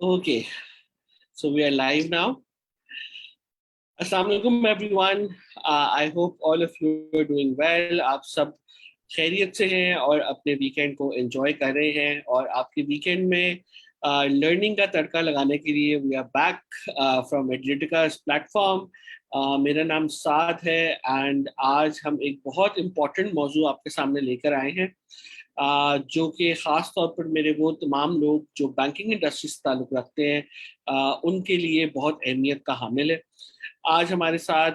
Okay, so we are live now. Assalamu alaikum everyone. I hope all of you are doing well. आप सब खैरियत से हैं और अपने वीकेंड को एंजॉय कर रहे हैं और आपके वीकेंड में लर्निंग का तड़का लगाने के लिए we are back from Edlitica's platform. मेरा नाम साद है एंड आज हम एक बहुत इम्पोर्टेंट मौजू आपके सामने लेकर आए हैं जो कि ख़ास तौर पर मेरे वो तमाम लोग जो बैंकिंग इंडस्ट्री से ताल्लुक़ रखते हैं उनके लिए बहुत अहमियत का हामिल है. आज हमारे साथ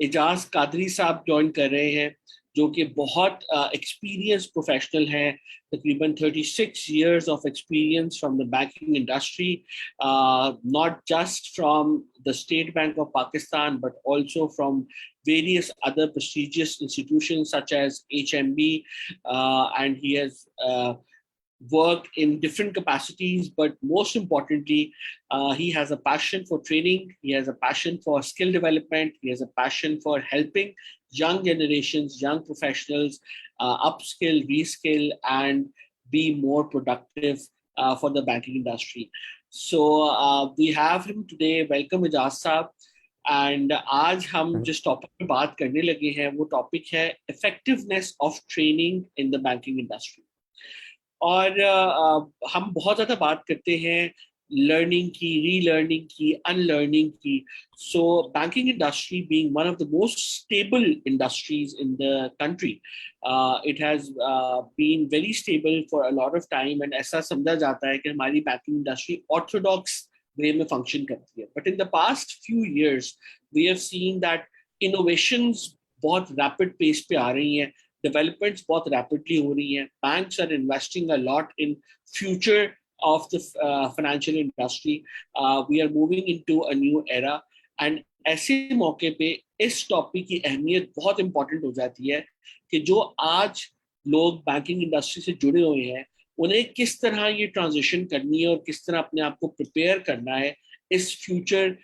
एजाज कादरी साहब ज्वाइन कर रहे हैं जो कि बहुत एक्सपीरियंस प्रोफेशनल हैं. तकरीबन 36 years of experience from the banking industry, not just from the State Bank of Pakistan but also from various other prestigious institutions such as HMB, and he has worked in different capacities, but most importantly, he has a passion for training, he has a passion for skill development, he has a passion for helping young generations, young professionals upskill, reskill, and be more productive for the banking industry. So we have him today. Welcome, Ijaz Saab. And आज हम जिस topic पे बात करने लगे हैं वो topic है effectiveness of training in the banking industry. और हम बहुत ज़्यादा बात करते हैं लर्निंग की, रीलर्निंग की, अनलर्निंग की. So banking industry being one of the most stable industries in the country, it has been very stable for a lot of time and ऐसा समझा जाता है कि हमारी बैंकिंग इंडस्ट्री ऑर्थोडॉक्स वे में फंक्शन करती है. But in the past few years we have seen that innovations बहुत रैपिड पेस पे आ रही हैं, developments बहुत rapidly हो रही हैं. Banks are investing a lot in future of the financial industry. We are moving into a new era and ऐसे मौके पे इस टॉपिक की अहमियत बहुत इम्पोर्टेंट हो जाती है कि जो आज लोग बैंकिंग इंडस्ट्री से जुड़े हुए हैं उन्हें किस तरह ये ट्रांजिशन करनी है और किस तरह अपने आप को प्रिपेयर करना है इस फ्यूचर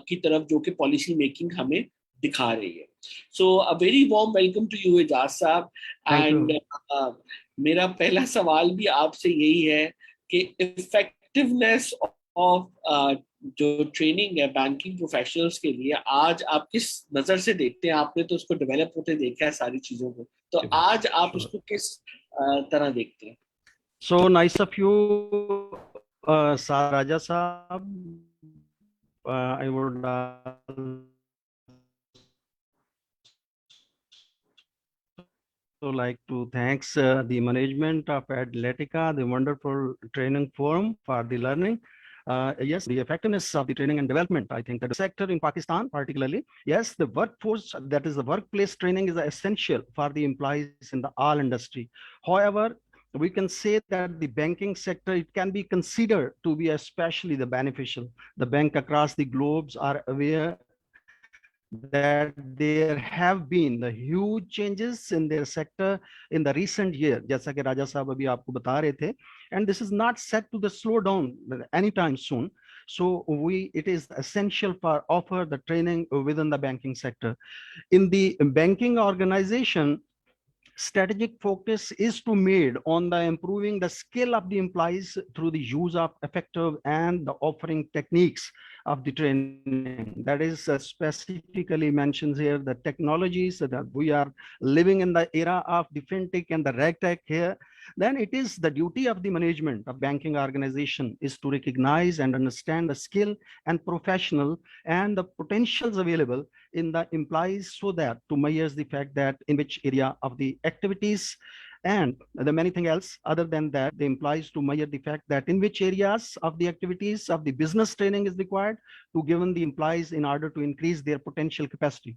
की तरफ जो कि पॉलिसी मेकिंग हमें दिखा रही है. So a very warm welcome to you, Ijaz साहब. And मेरा पहला सवाल भी आपसे यही है कि इफेक्टिवनेस ऑफ जो ट्रेनिंग है बैंकिंग प्रोफेशनल्स के लिए आज आप किस नज़र से देखते हैं? आपने तो उसको डेवलप होते देखा है सारी चीज़ों को, तो आज आप उसको किस तरह देखते हैं? So nice of you, Raja Saab. I would like to thanks the management of Adletica, the wonderful training forum for the learning. Yes, the effectiveness of the training and development, I think that the sector in Pakistan particularly, yes, the workforce, that is the workplace training is essential for the employees in the all industry. However, we can say that the banking sector, it can be considered to be especially the beneficial. The bank across the globes are aware that there have been the huge changes in their sector in the recent year, जैसा कि राजा साहब अभी आपको बता रहे थे, and this is not set to the slow down anytime soon. So it is essential for offer the training within the banking sector. In the banking organization, strategic focus is to made on the improving the skill of the employees through the use of effective and the offering techniques of the training. That is specifically mentions here the technologies that we are living in the era of the fintech and the regtech here. Then it is the duty of the management of banking organization is to recognize and understand the skill and professional and the potentials available in the employees so that to measure the fact that in which area of the activities and the many thing else other than that the employees to measure the fact that in which areas of the activities of the business training is required to given the employees in order to increase their potential capacity.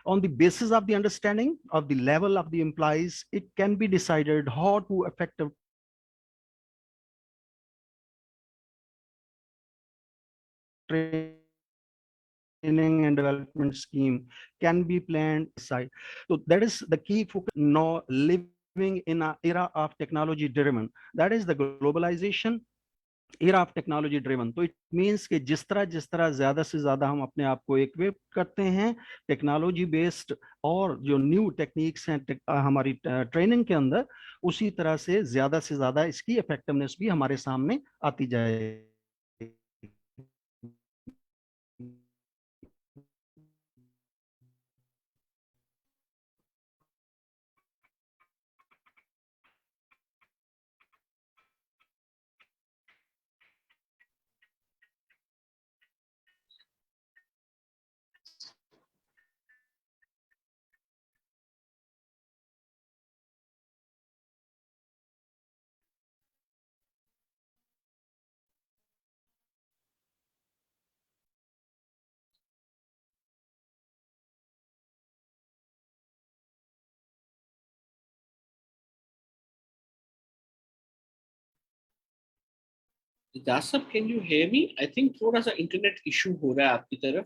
On the basis of the understanding of the level of the employees, it can be decided how to effective training and development scheme can be planned side. So that is the key focus now living in an era of technology driven. That is the globalization era of technology driven. तो it means कि जिस तरह ज्यादा से ज्यादा हम अपने आप को इक्विप करते हैं टेक्नोलॉजी बेस्ड और जो न्यू टेक्निक्स हैं हमारी ट्रेनिंग के अंदर, उसी तरह से ज्यादा इसकी इफेक्टिवनेस भी हमारे सामने आती जाए. दासब, can you hear me? I think थोड़ा सा इंटरनेट इशू हो रहा है आपकी तरफ.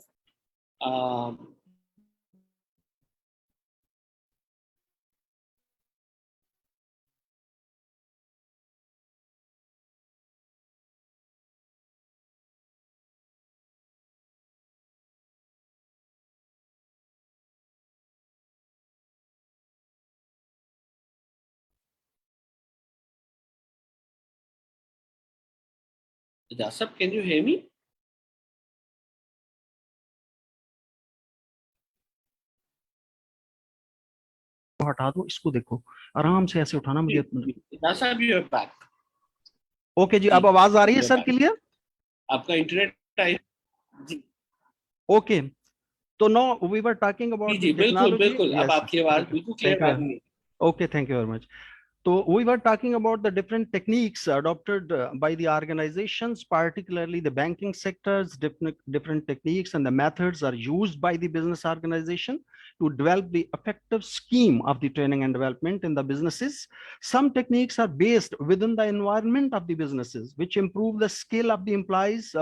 दासब, कैन यू हेयर मी? हटा दो इसको, देखो आराम से ऐसे उठाना मुझे. दासब, यू आर बैक. ओके जी, अब आवाज आ रही है सर क्लियर? आपका इंटरनेट जी. ओके, तो no we were talking about जी, द बिल्कुल टेक्नोलॉजी. बिल्कुल. अब यस, आपकी आवाज ओके, बिल्कुल थैंक क्लियर आ यू. रही है. Okay, thank you very much. So we were talking about the different techniques adopted by the organizations, particularly the banking sectors. Different techniques and the methods are used by the business organization to develop the effective scheme of the training and development in the businesses. Some techniques are based within the environment of the businesses, which improve the skill of the employees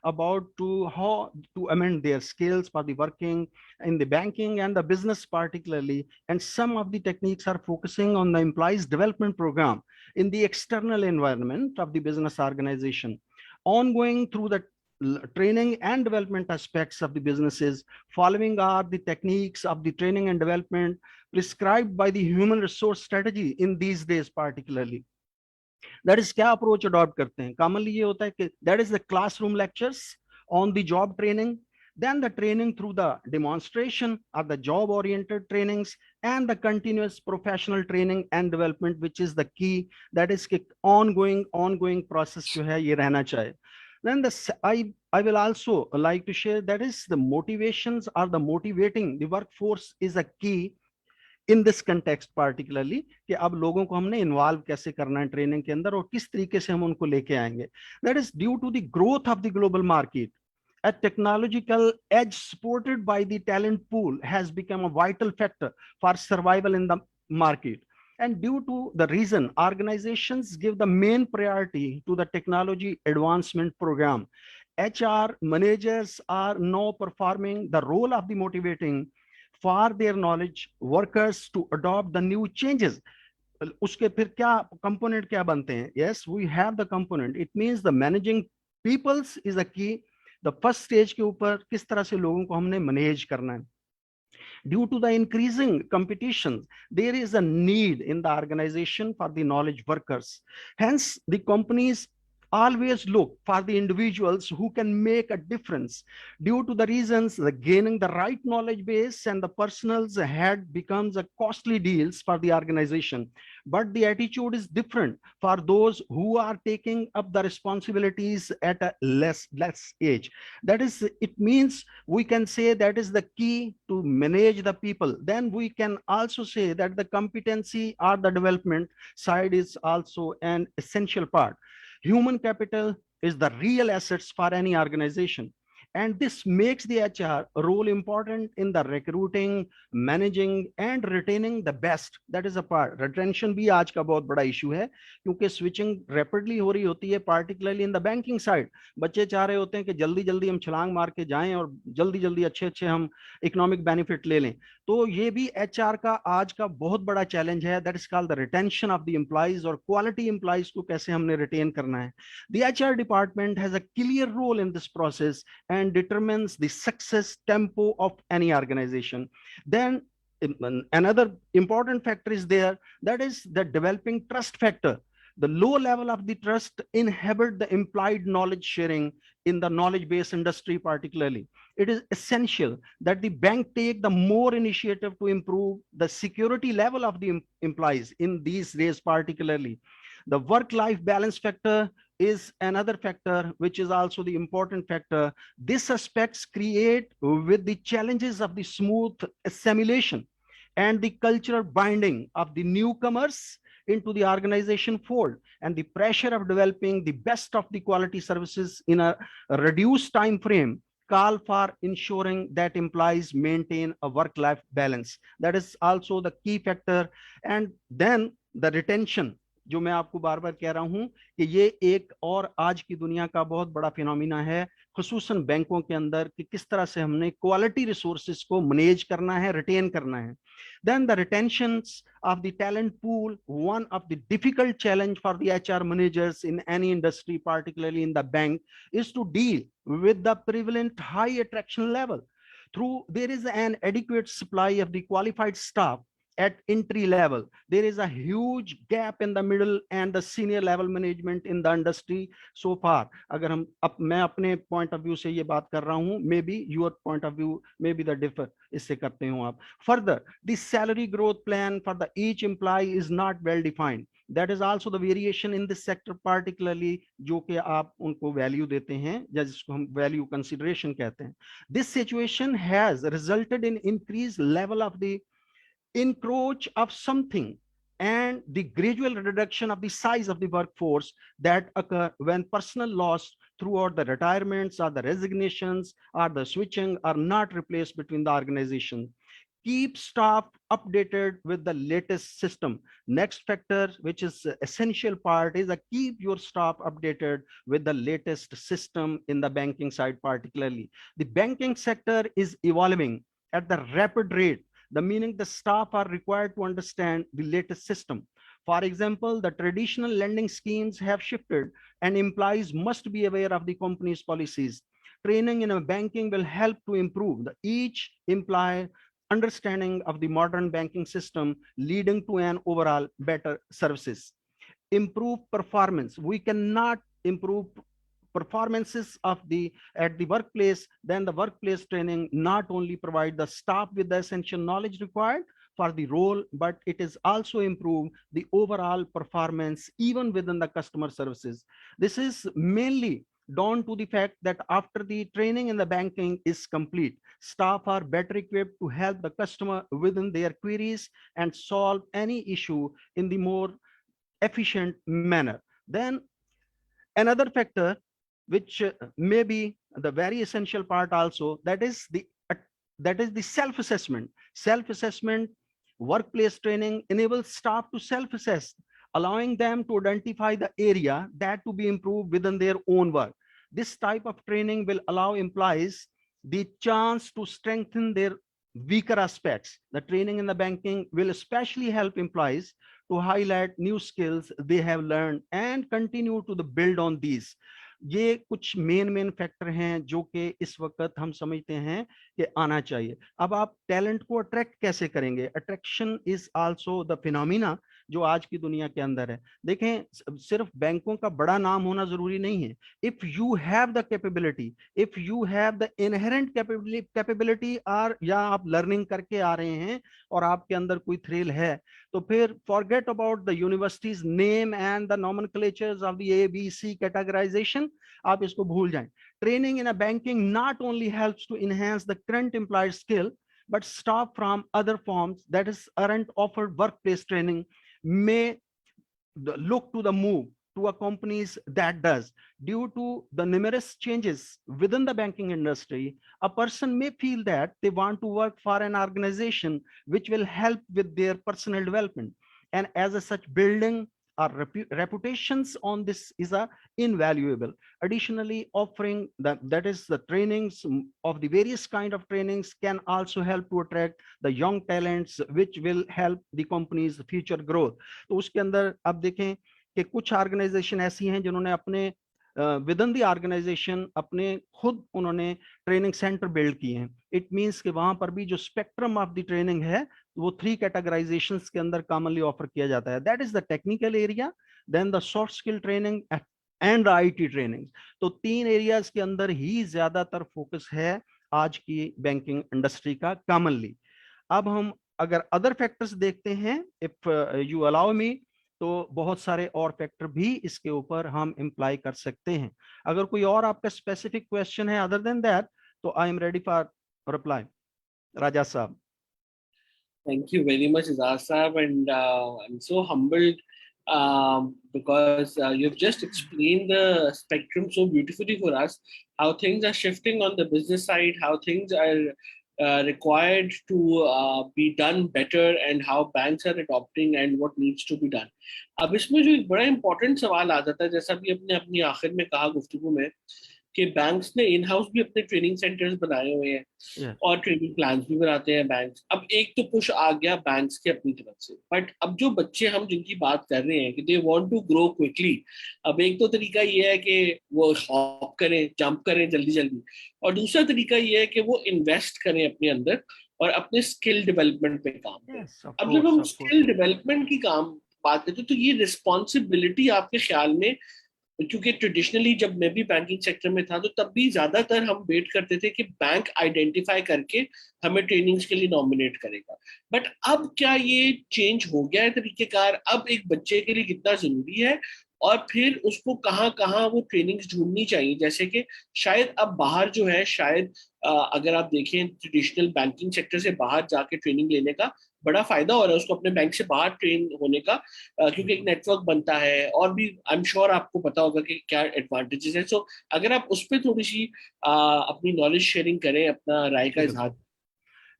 about to how to amend their skills for the working in the banking and the business particularly. And some of the techniques are focusing on the employees development program in the external environment of the business organization, ongoing through the training and development aspects of the businesses. Following are the techniques of the training and development prescribed by the human resource strategy in these days particularly. That is क्या approach adopt करते हैं? Commonly ये होता है कि that is the classroom lectures on the job training, then the training through the demonstration of the job oriented trainings, and the continuous professional training and development, which is the key. That is कि ongoing process जो है ये रहना चाहिए. Then I will also like to share that is the motivations or the motivating the workforce is a key in this context particularly, कि अब लोगों को हमने इन्वॉल्व कैसे करना है ट्रेनिंग के अंदर और किस तरीके से हम उनको लेके आएंगे. That is due to the growth of the global market. A technological edge supported by the talent pool has become a vital factor for survival in the market. And due to the reason, organizations give the main priority to the technology advancement program. HR managers are now performing the role of the motivating for their knowledge workers to adopt the new changes. उसके फिर क्या component क्या बनते हैं? Yes, we have the component. It means the managing peoples is a key. The first stage के ऊपर किस तरह से लोगों को हमने मैनेज करना है. Due to the increasing competition, there is a need in the organization for the knowledge workers. Hence, the companies always look for the individuals who can make a difference. Due to the reasons, the gaining the right knowledge base and the personals had becomes a costly deals for the organization. But the attitude is different for those who are taking up the responsibilities at a less age. That is, it means we can say that is the key to manage the people. Then we can also say that the competency or the development side is also an essential part. Human capital is the real assets for any organization. And this makes the HR role important in the recruiting, managing and retaining the best. That is a part. Retention भी आज का बहुत बड़ा issue है, क्योंकि switching rapidly हो रही होती है, particularly in the banking side. बच्चे चाह रहे होते हैं कि जल्दी जल्दी हम छलांग मार के जाएं और जल्दी जल्दी अच्छे अच्छे हम इकोनॉमिक बेनिफिट ले लें. तो ये भी HR का आज का बहुत बड़ा चैलेंज है. That is called the retention of the employees, और क्वालिटी एम्प्लॉइज को कैसे हमने रिटेन करना है. The HR department has a clear role in this process and determines the success tempo of any organization. Then another important factor is there, that is the developing trust factor. The low level of the trust inhibit the implied knowledge sharing in the knowledge based industry. Particularly, it is essential that the bank take the more initiative to improve the security level of the employees in these days. Particularly, the work life balance factor is another factor which is also the important factor. These aspects create with the challenges of the smooth assimilation and the cultural binding of the newcomers into the organization fold, and the pressure of developing the best of the quality services in a reduced time frame call for ensuring that employees maintain a work-life balance. That is also the key factor. And then the retention, जो मैं आपको बार बार कह रहा हूं कि ये एक और आज की दुनिया का बहुत बड़ा फिनोमिना है, खुसूसन बैंकों के अंदर, कि किस तरह से हमने क्वालिटी रिसोर्सेज को मैनेज करना है, रिटेन करना है. Then the retentions of the talent pool, one of the difficult challenge for the HR managers in any industry, particularly in the bank, is to deal with the prevalent high attraction level. Through there is an adequate supply of the qualified staff at entry level, there is a huge gap in the middle and the senior level management in the industry so far. अगर हम मैं अपने point of view से ये बात कर रहा हूँ, maybe your point of view may be the differ, इससे करते हो आप. Further, the salary growth plan for the each employee is not well defined. That is also the variation in this sector, particularly जो कि आप उनको value देते हैं, या जिसको हम value consideration कहते हैं. This situation has resulted in increased level of the encroach of something and the gradual reduction of the size of the workforce that occur when personal loss throughout the retirements or the resignations or the switching are not replaced between the organization. Keep staff updated with the latest system. Next factor, which is essential part, is keep your staff updated with the latest system in the banking side. Particularly, the banking sector is evolving at the rapid rate, the meaning the staff are required to understand the latest system. For example, the traditional lending schemes have shifted and employees must be aware of the company's policies. Training in a banking will help to improve each employee understanding of the modern banking system, leading to an overall better services. Improve performance. We cannot improve performances of the at the workplace, then the workplace training not only provide the staff with the essential knowledge required for the role, but it is also improve the overall performance even within the customer services. This is mainly down to the fact that after the training in the banking is complete, staff are better equipped to help the customer within their queries and solve any issue in the more efficient manner. Then another factor which may be the very essential part also, that is the self-assessment. Self-assessment workplace training enables staff to self-assess, allowing them to identify the area that to be improved within their own work. This type of training will allow employees the chance to strengthen their weaker aspects. The training in the banking will especially help employees to highlight new skills they have learned and continue to build on these. ये कुछ main factor हैं जो कि इस वक्त हम समझते हैं कि आना चाहिए. अब आप टैलेंट को अट्रैक्ट कैसे करेंगे? Attraction is also the phenomena जो आज की दुनिया के अंदर है. देखें, सिर्फ बैंकों का बड़ा नाम होना जरूरी नहीं है. If you have the capability, if you have the inherent capability, और या आप लर्निंग करके आ रहे हैं और आपके अंदर कोई थ्रिल है, तो फिर forget about the universities name and the nomenclatures of the ABC categorization. आप इसको भूल जाएं. Training in a banking not only helps to enhance the current employee skill, but staff from other forms that is aren't offered workplace training may look to the move to a companies that does. Due to the numerous changes within the banking industry, a person may feel that they want to work for an organization which will help with their personal development. And as a such, building our reputations on this is a invaluable. Additionally, offering that is the trainings of the various kind of trainings can also help to attract the young talents which will help the company's future growth. तो उसके अंदर आप देखें कि कुछ organisation ऐसी हैं जिन्होंने अपने विद इन द ऑर्गेनाइजेशन अपने खुद उन्होंने ट्रेनिंग सेंटर बिल्ड किए हैं. इट मींस कि वहां पर भी जो स्पेक्ट्रम ऑफ द ट्रेनिंग है वो 3 कैटेगराइजेशंस के अंदर कॉमनली ऑफर किया जाता है. That is the technical area, then the soft skill training and IT training. तो 3 एरियाज के अंदर ही ज्यादातर फोकस है आज की बैंकिंग इंडस्ट्री का कॉमनली. अब हम अगर अदर फैक्टर्स देखते हैं, इफ यू अलाउ मी, तो बहुत सारे और फैक्टर भी इसके ऊपर हम इम्प्लाई कर सकते हैं. अगर कोई और आपका स्पेसिफिक क्वेश्चन है अदर देन दैट, तो I am ready for reply. Raja Sahab. Thank you very much, Izar Saab, and I'm so humbled because you've just explained the spectrum so beautifully for us, how things are shifting on the business side, how things are required to be done better, and how banks are adopting and what needs to be done. अब इसमें जो एक बड़ा important सवाल आ जाता है, जैसा भी अपने अपनी आखिर में कहा गुफ्तगू में, कि बैंक्स ने इन हाउस भी अपने ट्रेनिंग सेंटर्स बनाए हुए हैं और ट्रेनिंग प्लान्स भी बनाते हैं बैंक्स. अब एक तो पुश आ गया बैंक्स के अपनी तरफ से, बट अब जो बच्चे हम जिनकी बात कर रहे हैं कि they want to grow quickly, अब एक तो तरीका ये है कि वो हॉप करें, जंप करें जल्दी जल्दी, और दूसरा तरीका ये है कि वो इन्वेस्ट करें अपने अंदर और अपने स्किल डेवलपमेंट पे काम करें. अब जब हम स्किल डेवलपमेंट की काम बात करते हैं तो ये रिस्पॉन्सिबिलिटी आपके ख्याल में, क्योंकि ट्रेडिशनली जब मैं भी बैंकिंग सेक्टर में था तो तब भी ज्यादातर हम वेट करते थे कि बैंक आइडेंटिफाई करके हमें ट्रेनिंग्स के लिए नॉमिनेट करेगा, बट अब क्या ये चेंज हो गया है तरीकेकार? अब एक बच्चे के लिए कितना जरूरी है और फिर उसको कहाँ कहाँ वो ट्रेनिंग्स ढूंढनी चाहिए? जैसे कि शायद अब बाहर जो है, शायद अगर आप देखें ट्रेडिशनल बैंकिंग सेक्टर से बाहर जाके ट्रेनिंग लेने का बड़ा फायदा हो रहा है उसको, अपने बैंक से बाहर ट्रेन होने का, क्योंकि एक नेटवर्क बनता है और भी आई एम श्योर आपको पता होगा कि क्या एडवांटेजेस है. सो अगर आप उस पर थोड़ी सी अपनी नॉलेज शेयरिंग करें, अपना राय का इजहार.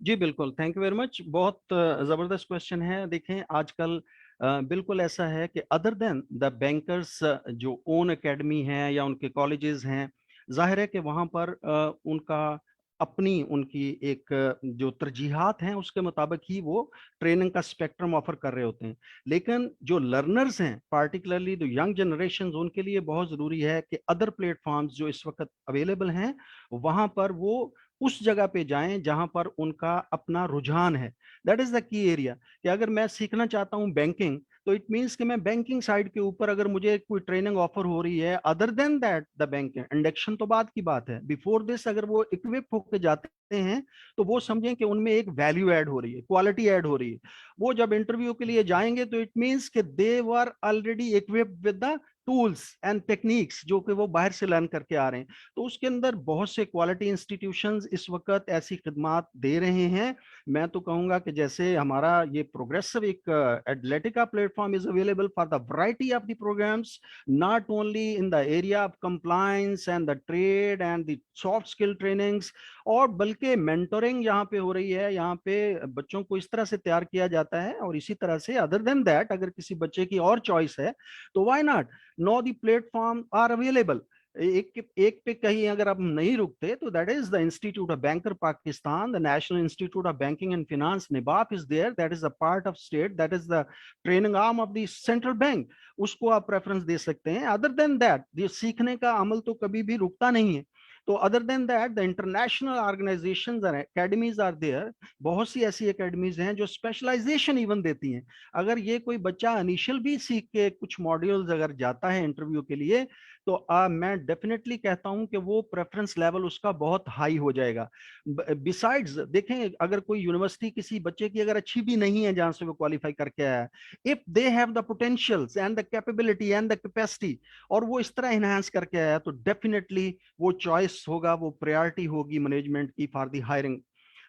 जी बिल्कुल, थैंक यू वेरी मच. बहुत जबरदस्त क्वेश्चन है. देखें आजकल बिल्कुल ऐसा है कि अदर देन द बैंकर्स जो ओन एकेडमी है या उनके कॉलेजेस हैं, जाहिर है कि वहाँ पर उनका अपनी उनकी एक जो तरजीहात हैं उसके मुताबिक ही वो ट्रेनिंग का स्पेक्ट्रम ऑफर कर रहे होते हैं. लेकिन जो लर्नर्स हैं, पार्टिकुलरली जो यंग जनरेशन, उनके लिए बहुत ज़रूरी है कि अदर प्लेटफॉर्म्स जो इस वक्त अवेलेबल हैं वहाँ पर वो उस जगह पे जाएं जहां पर उनका अपना रुझान है. दैट इज द की एरिया. कि अगर मैं सीखना चाहता हूं बैंकिंग, तो इट मींस कि मैं बैंकिंग साइड के ऊपर अगर मुझे कोई ट्रेनिंग ऑफर हो रही है other than that the banking induction तो बात की बात है, बिफोर दिस अगर वो इक्विप होकर जाते हैं तो वो समझें कि उनमें एक वैल्यू ऐड हो रही है, क्वालिटी ऐड हो रही है. वो जब इंटरव्यू के लिए जाएंगे तो इट मींस कि they were already equipped with the tools and techniques जो कि वो बाहर से लर्न करके आ रहे हैं. तो उसके अंदर बहुत से क्वालिटी इंस्टीट्यूशंस इस वक्त ऐसी खिदमात दे रहे हैं. मैं तो कहूंगा कि जैसे हमारा ये प्रोग्रेसिव एक Athletica platform is available for the variety of the programmes, not only in the area of compliance and the trade and the soft skill trainings, और बल्कि मेंटोरिंग यहाँ पे हो रही है. यहाँ पे बच्चों को इस तरह से तैयार किया जाता है. और इसी तरह से अदर देन दैट अगर किसी बच्चे की और चॉइस है तो why not, no the platform are available. एक पे कहीं अगर आप नहीं रुकते तो that is the institute of banker Pakistan, the national institute of banking and finance NIBAF is there. That is a part of state, that is the training arm of the central bank. उसको आप preference दे सकते हैं. Other than that ये सीखने का अमल तो कभी भी रुकता नहीं है. तो other than that the international organisations और एकेडमीज आर देयर. बहुत सी ऐसी एकेडमीज हैं जो स्पेशलाइजेशन इवन देती हैं. अगर ये कोई बच्चा इनिशियल भी सीख के कुछ मॉड्यूल्स अगर जाता है इंटरव्यू के लिए तो मैं डेफिनेटली कहता हूं कि वो प्रेफरेंस लेवल उसका बहुत हाई हो जाएगा. बिसाइड्स देखें, अगर कोई यूनिवर्सिटी किसी बच्चे की अगर अच्छी भी नहीं है जहां से वो क्वालिफाई करके आया है, if they have the potentials and the capability and the capacity, और वो इस तरह इनहांस करके आया, तो डेफिनेटली वो चॉइस होगा, वो प्रायोरिटी होगी मैनेजमेंट की फॉर द हायरिंग.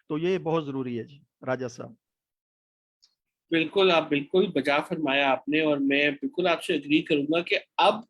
तो ये बहुत जरूरी है जी. राजा साहब. बिल्कुल, आप बिल्कुल बजा फरमाया आपने, और मैं बिल्कुल आपसे एग्री करूंगा कि अब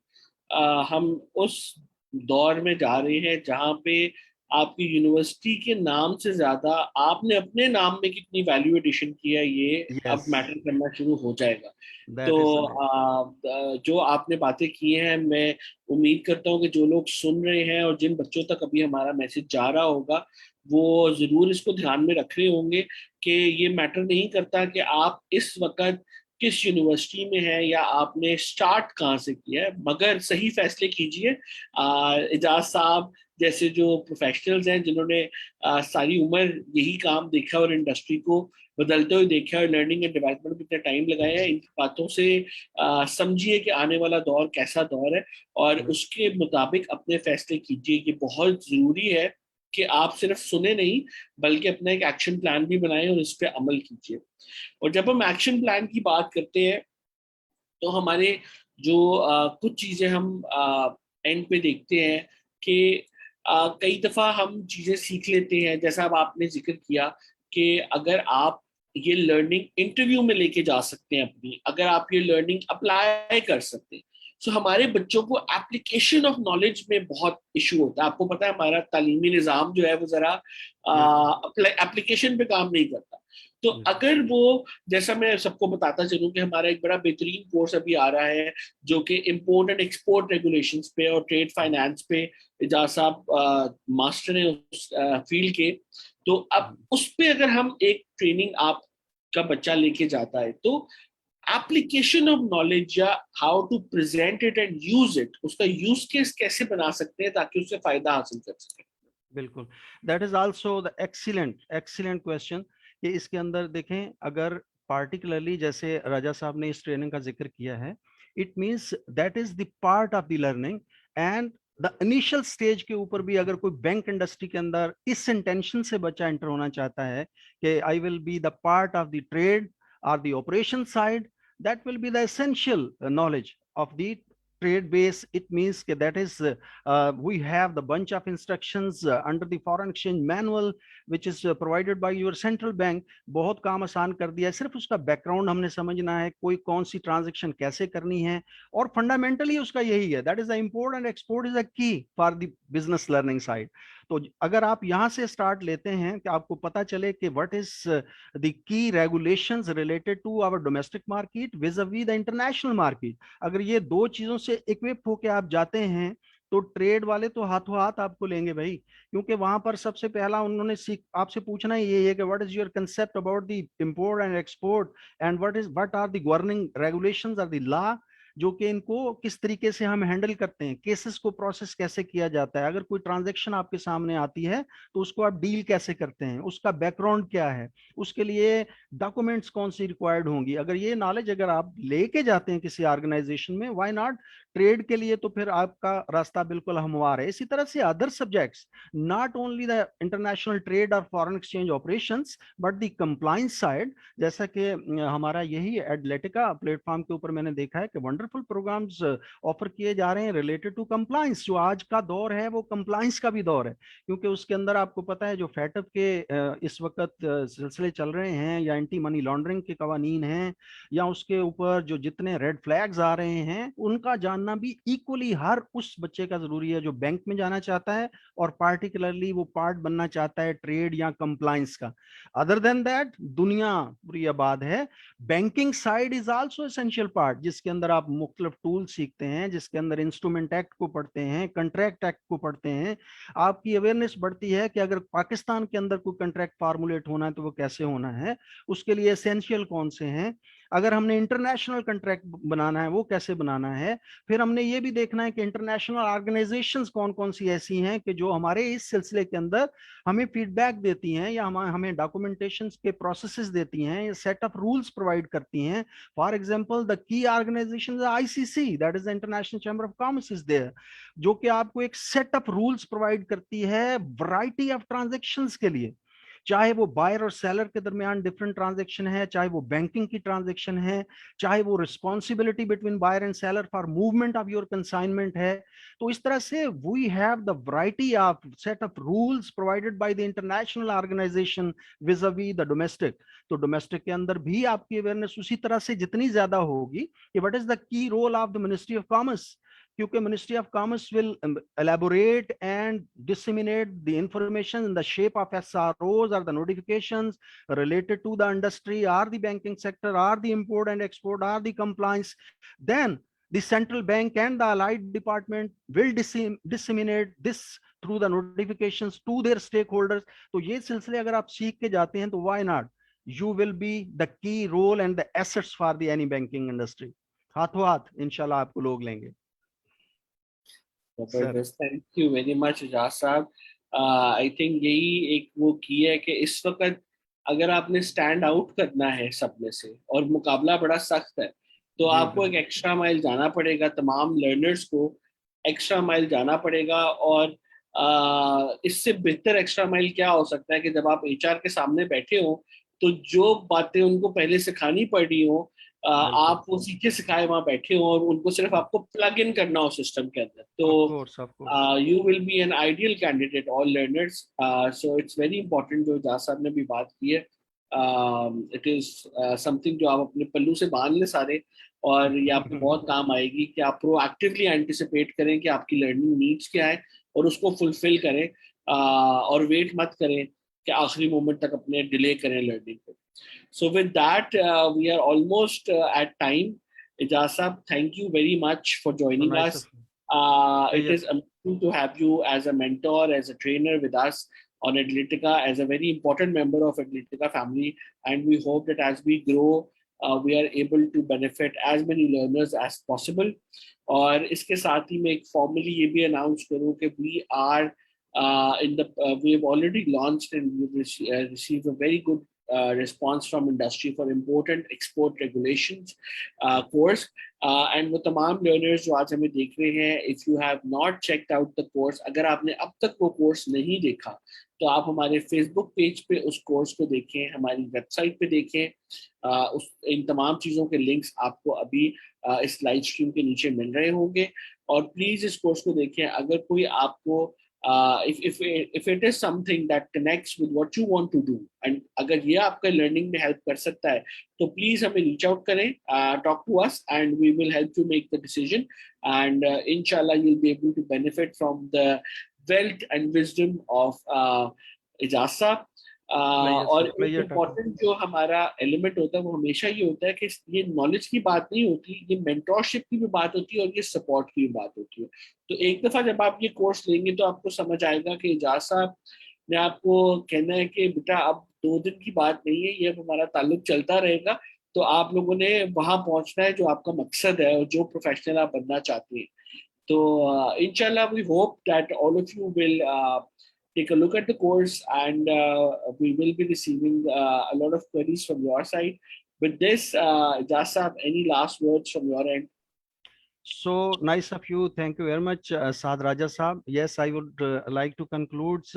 हम उस दौर में जा रहे हैं जहाँ पे आपकी यूनिवर्सिटी के नाम से ज्यादा आपने अपने नाम में कितनी वैल्यू एडिशन किया है ये अब यस, मैटर करना शुरू हो जाएगा। तो दैट इज राइट। जो आपने बातें की हैं, मैं उम्मीद करता हूँ कि जो लोग सुन रहे हैं और जिन बच्चों तक अभी हमारा मैसेज जा रहा होगा, वो जरूर इसको ध्यान में रख रहे होंगे कि ये मैटर नहीं करता कि आप इस वक्त किस यूनिवर्सिटी में है या आपने स्टार्ट कहाँ से किया है, मगर सही फैसले कीजिए। एजाज साहब जैसे जो प्रोफेशनल्स हैं जिन्होंने सारी उम्र यही काम देखा और इंडस्ट्री को बदलते हुए देखा और लर्निंग एंड डेवलपमेंट में इतना टाइम लगाया है, इन बातों से समझिए कि आने वाला दौर कैसा दौर है और उसके मुताबिक अपने फैसले कीजिए। ये बहुत जरूरी है कि आप सिर्फ सुने नहीं बल्कि अपना एक एक्शन प्लान भी बनाएं और इस पर अमल कीजिए। और जब हम एक्शन प्लान की बात करते हैं तो हमारे जो कुछ चीजें हम एंड पे देखते हैं कि कई दफा हम चीजें सीख लेते हैं, जैसा अब आपने जिक्र किया कि अगर आप ये लर्निंग इंटरव्यू में लेके जा सकते हैं अपनी, अगर आप ये लर्निंग अप्लाई कर सकते हैं, तो हमारे बच्चों को एप्लीकेशन ऑफ नॉलेज में बहुत इशू होता है। आपको पता है हमारा तालीमी निज़ाम जो है वो जरा एप्लीकेशन पे काम नहीं करता। तो अगर वो, जैसा मैं सबको बताता चलूं कि हमारा एक बड़ा बेहतरीन कोर्स अभी आ रहा है जो कि इंपोर्ट एंड एक्सपोर्ट रेगुलेशंस पे और ट्रेड फाइनेंस पे, एजाज साहब मास्टर हैं उस फील्ड के। तो अब उस पे अगर हम एक ट्रेनिंग आपका बच्चा लेके जाता है तो एप्लीकेशन ऑफ नॉलेज या how to present it and use it, उसका यूज केस कैसे बना सकते हैं ताकि उससे फायदा हासिल कर सके। बिल्कुल, that is also the excellent excellent question. कि इसके अंदर देखें, अगर पार्टिकुलरली जैसे राजा साहब ने इस ट्रेनिंग का जिक्र किया है, it means that is the part of the learning and the initial stage के ऊपर भी अगर कोई बैंक इंडस्ट्री के अंदर इस इंटेंशन से बच्चा एंटर होना चाहता है कि I will be the part of the trade और the operation side, that will be the essential knowledge of the trade base. It means that is we have the bunch of instructions under the foreign exchange manual which is provided by your central bank. बहुत काम आसान कर दिया है, सिर्फ उसका background हमने समझना है, कोई कौन सी ट्रांजेक्शन कैसे करनी है, और फंडामेंटली उसका यही है, that is the import and export is a key for the business learning side. तो अगर आप यहां से स्टार्ट लेते हैं कि आपको पता चले कि what is the key regulations related to our domestic market vis-a-vis the international market, अगर ये दो चीजों से इक्विप होके आप जाते हैं तो ट्रेड वाले तो हाथों हाथ आपको लेंगे भाई। क्योंकि वहां पर सबसे पहला उन्होंने आपसे पूछना ये है कि what is your concept about the import and export and what are the governing regulations or the law, जो कि इनको किस तरीके से हम हैंडल करते हैं, केसेस को प्रोसेस कैसे किया जाता है, अगर कोई ट्रांजैक्शन आपके सामने आती है तो उसको आप डील कैसे करते हैं, उसका बैकग्राउंड क्या है, उसके लिए डॉक्यूमेंट्स कौन सी रिक्वायर्ड होंगी। अगर ये नॉलेज अगर आप लेके जाते हैं किसी ऑर्गेनाइजेशन में, व्हाई नॉट ट्रेड के लिए, तो फिर आपका रास्ता बिल्कुल हमवार है। इसी तरह से other subjects, not only the international trade और foreign exchange operations but the compliance side, जैसा कि हमारा यही एडलेटिका प्लेटफॉर्म के ऊपर मैंने देखा है कि वंडरफुल प्रोग्राम्स ऑफर किए जा रहे हैं रिलेटेड टू कंप्लायंस। जो आज का दौर है वो कंप्लायंस का भी दौर है, क्योंकि उसके अंदर आपको पता है जो फैटअप के इस वक्त सिलसिले चल रहे हैं, या एंटी मनी लॉन्ड्रिंग के कवानीन हैं, या उसके ऊपर जो जितने रेड फ्लैग्स आ रहे हैं, उनका जानना भी इक्वली हर उस बच्चे का जरूरी है जो बैंक में जाना चाहता है और पार्टिकुलरली वो पार्ट बनना चाहता है ट्रेड या कंप्लायंस का। अदर देन दैट दुनिया पूरी आबाद है। Banking side is also essential part, जिसके अंदर आप मुख्तलिफ टूल सीखते हैं, जिसके अंदर इंस्ट्रूमेंट एक्ट को पढ़ते हैं, कंट्रैक्ट एक्ट को पढ़ते हैं, आपकी अवेयरनेस बढ़ती है कि अगर पाकिस्तान के अंदर कोई कंट्रैक्ट फार्मुलेट होना है तो वो कैसे होना है, उसके लिए एसेंशियल कौन से हैं, अगर हमने इंटरनेशनल कंट्रैक्ट बनाना है वो कैसे बनाना है। फिर हमने ये भी देखना है कि इंटरनेशनल ऑर्गेनाइजेशंस कौन कौन सी ऐसी हैं कि जो हमारे इस सिलसिले के अंदर हमें फीडबैक देती हैं, या हमें डॉक्यूमेंटेशन के प्रोसेसेस देती हैं, या सेट ऑफ रूल्स प्रोवाइड करती हैं। For example the key organisation ICC, that is the International Chamber of Commerce is there, जो कि आपको एक सेट ऑफ रूल्स प्रोवाइड करती है वैरायटी ऑफ ट्रांजैक्शंस के लिए। चाहे वो बायर और सेलर के दरमियान डिफरेंट ट्रांजेक्शन है, चाहे वो बैंकिंग की ट्रांजेक्शन है, चाहे वो responsibility between buyer and seller for movement of your consignment है। तो इस तरह से we have the variety of set of rules provided by the international organisation vis-à-vis the domestic. तो डोमेस्टिक के अंदर भी आपकी अवेयरनेस उसी तरह से जितनी ज्यादा होगी कि what is the key role of the ministry of commerce, क्योंकि ministry of commerce will elaborate and disseminate the information in the shape of SROs or the notifications related to the industry or the banking sector or the import and export or the compliance. Then the central bank and the allied department will disseminate this through the notifications to their stakeholders. तो ये सिलसिले अगर आप सीख के जाते हैं तो why not, you will be the key role and the assets for the any banking industry. हाथों हाथ इंशाल्लाह आपको लोग लेंगे सर। जबरदस्त, thank you very much Ejaz Sahab. I think यही एक वो की है कि इस वक्त अगर आपने स्टैंड आउट करना है सब में से और मुकाबला बड़ा सख्त है तो जी आपको एक एक्स्ट्रा माइल जाना पड़ेगा, तमाम लर्नर्स को एक्स्ट्रा माइल जाना पड़ेगा। और इससे बेहतर एक्स्ट्रा माइल क्या हो सकता है कि जब आप एचआर के सामने बैठे हो तो जो बातें उनको पहले सिखानी पड़ रही हो बिल्कुल, आप वो सीखे सिखाए वहां बैठे हो और उनको सिर्फ आपको प्लग इन करना हो सिस्टम के अंदर, ऑफ तो course of course. you will be an ideal candidate, all learners. So it's very important जो जास साहब ने भी बात की है। It is something जो आप अपने पल्लू से बांध ले सारे, और ये आपको बहुत काम आएगी कि आप प्रोएक्टिवली एंटिसिपेट करें कि आपकी लर्निंग नीड्स क्या है और उसको फुलफिल करें, और वेट मत करें कि आखिरी मोमेंट तक अपने डिले करें लर्निंग को। So with that, we are almost at time. Ijaz sahab, thank you very much for So joining nice us. of you. It is amazing to have you as a mentor, as a trainer with us on Atletica, as a very important member of Atletica family. And we hope that as we grow, we are able to benefit as many learners as possible. और इसके साथ ही मैं एक formally ये भी announce करूँ कि we are we have already launched and we received a very good response from industry for import and export regulations course. And वो तमाम learners जो आज हमें देख रहे हैं, if you have not checked out the course, अगर आपने अब तक वो course नहीं देखा तो आप हमारे Facebook पेज पे उस कोर्स को देखें, हमारी वेबसाइट पे देखें। उस इन तमाम चीज़ों के लिंक्स आपको अभी इस लाइव स्ट्रीम के नीचे मिल रहे होंगे, और प्लीज़ इस कोर्स को देखें। अगर कोई आपको if it is something that connects with what you want to do and अगर ये आपका लर्निंग में हेल्प कर सकता है तो प्लीज हमें रीच आउट करें, talk to us and we will help you make the decision, and inshallah you'll be able to benefit from the wealth and wisdom of Ijaz साहब। और एक इम्पॉर्टेंट जो हमारा एलिमेंट होता है वो हमेशा ये होता है कि ये नॉलेज की बात नहीं होती, ये मेंटोरशिप की भी बात होती है और ये सपोर्ट की भी बात होती है। तो एक दफा जब आप ये कोर्स लेंगे तो आपको समझ आएगा कि इजाज साहब ने आपको कहना है कि बेटा अब 2 दिन की बात नहीं है, ये अब हमारा ताल्लुक चलता रहेगा। तो आप लोगों ने वहां पहुंचना है जो आपका मकसद है और जो प्रोफेशनल आप बनना चाहते हैं। तो इंशाल्लाह we hope that all of you will take a look at the course, and we will be receiving a lot of queries from your side. With this, Ijaz sahab, any last words from your end? So nice of you. Thank you very much, Saad Raja Saab. Yes, I would like to conclude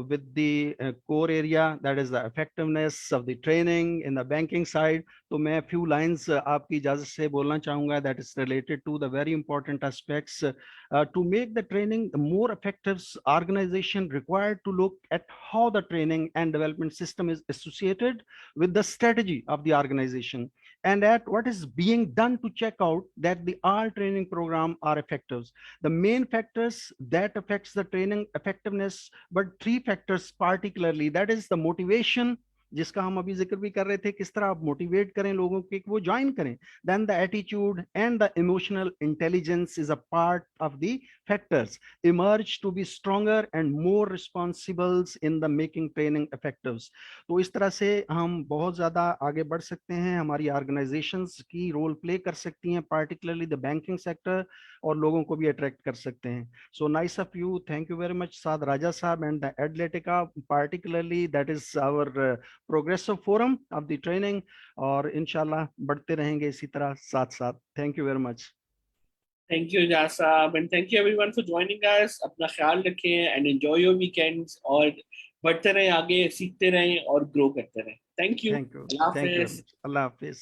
with the core area, that is the effectiveness of the training in the banking side. तो मैं few lines आपकी इजाजत से बोलना चाहूँगा that is related to the very important aspects. To make the training more effective, organization required to look at how the training and development system is associated with the strategy of the organization, and at what is being done to check out that the all training program are effective. The main factors that affects the training effectiveness, but 3 factors particularly, that is the motivation, जिसका हम अभी जिक्र भी कर रहे थे, किस तरह आप मोटिवेट करें लोगों को कि वो ज्वाइन करें। Then the attitude and the emotional intelligence is a part of the factors emerge to be stronger and more responsibles in the making training effectives. तो इस तरह से हम बहुत ज्यादा आगे बढ़ सकते हैं, हमारी ऑर्गेनाइजेशंस की रोल प्ले कर सकती हैं, पार्टिकुलरली द बैंकिंग सेक्टर, और लोगों को भी अट्रैक्ट कर सकते हैं। So nice of you, thank you very much Saad Raja Sahab and the Edletica, particularly that is our progressive forum of the training, और इंशाल्लाह बढ़ते रहेंगे इसी तरह साथ साथ। Thank you very much. Thank you, Ijaz sahab, and thank you everyone for joining us. अपना ख्याल रखें and enjoy your weekends, और बढ़ते रहें आगे, सीखते रहें और ग्रो करते रहें। Thank you. Thank you. Allah Thank you very Hafiz. much. Allah Hafiz.